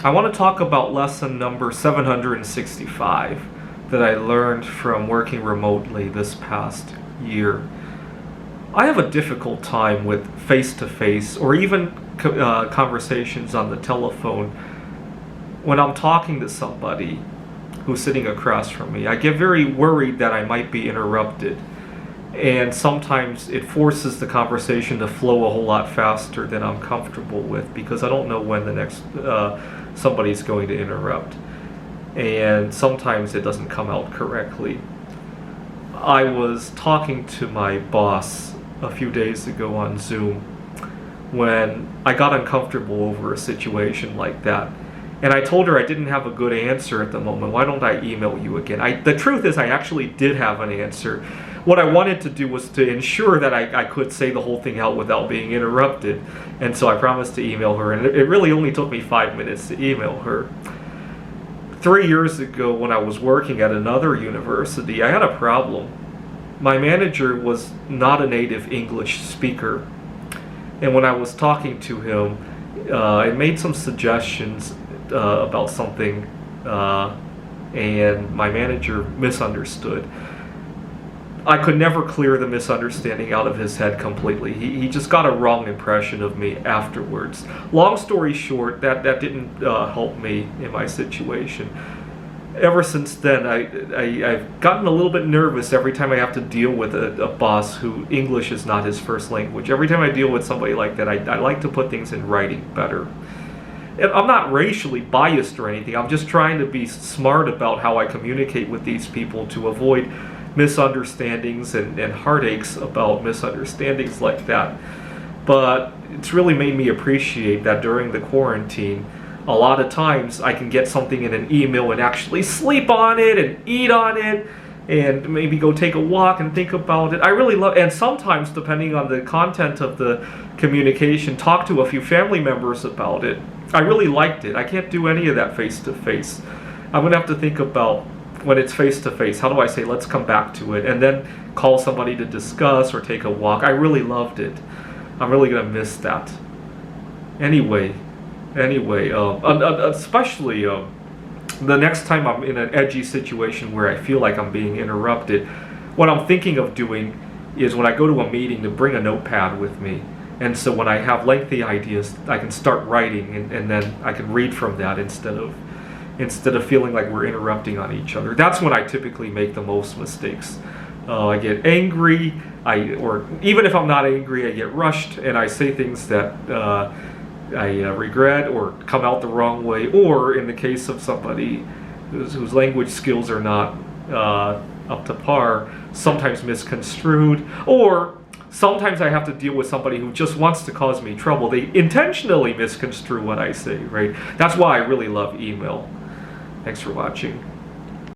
I want to talk about lesson number 765 that I learned from working remotely this past year. I have a difficult time with face-to-face or even conversations on the telephone when I'm talking to somebody who's sitting across from me. I get very worried that I might be interrupted, and sometimes it forces the conversation to flow a whole lot faster than I'm comfortable with because I don't know when the next somebody's going to interrupt, and sometimes it doesn't come out correctly. I was talking to my boss a few days ago on Zoom when I got uncomfortable over a situation like that. And I told her I didn't have a good answer at the moment. Why don't I email you again? The truth is I actually did have an answer. What I wanted to do was to ensure that I could say the whole thing out without being interrupted. And so I promised to email her. And it really only took me 5 minutes to email her. 3 years ago when I was working at another university, I had a problem. My manager was not a native English speaker. And when I was talking to him, I made some suggestions about something, and my manager misunderstood. I could never clear the misunderstanding out of his head completely. He just got a wrong impression of me afterwards. Long story short, that didn't help me in my situation. Ever since then, I've gotten a little bit nervous every time I have to deal with a boss who English is not his first language. Every time I deal with somebody like that, I like to put things in writing better. And I'm not racially biased or anything. I'm just trying to be smart about how I communicate with these people to avoid misunderstandings and heartaches about misunderstandings like that. But it's really made me appreciate that during the quarantine, a lot of times I can get something in an email and actually sleep on it and eat on it and maybe go take a walk and think about it. I really love, and sometimes depending on the content of the communication, talk to a few family members about it. I really liked it. I can't do any of that face-to-face. I'm going to have to think about when it's face-to-face, how do I say, let's come back to it, and then call somebody to discuss or take a walk. I really loved it. I'm really going to miss that. Anyway, especially the next time I'm in an edgy situation where I feel like I'm being interrupted, what I'm thinking of doing is when I go to a meeting to bring a notepad with me. And so when I have lengthy ideas, I can start writing, and then I can read from that instead of feeling like we're interrupting on each other. That's when I typically make the most mistakes. I get angry, or even if I'm not angry, I get rushed, and I say things that I regret or come out the wrong way, or in the case of somebody whose language skills are not up to par, sometimes misconstrued, or sometimes I have to deal with somebody who just wants to cause me trouble. They intentionally misconstrue what I say, right? That's why I really love email. Thanks for watching.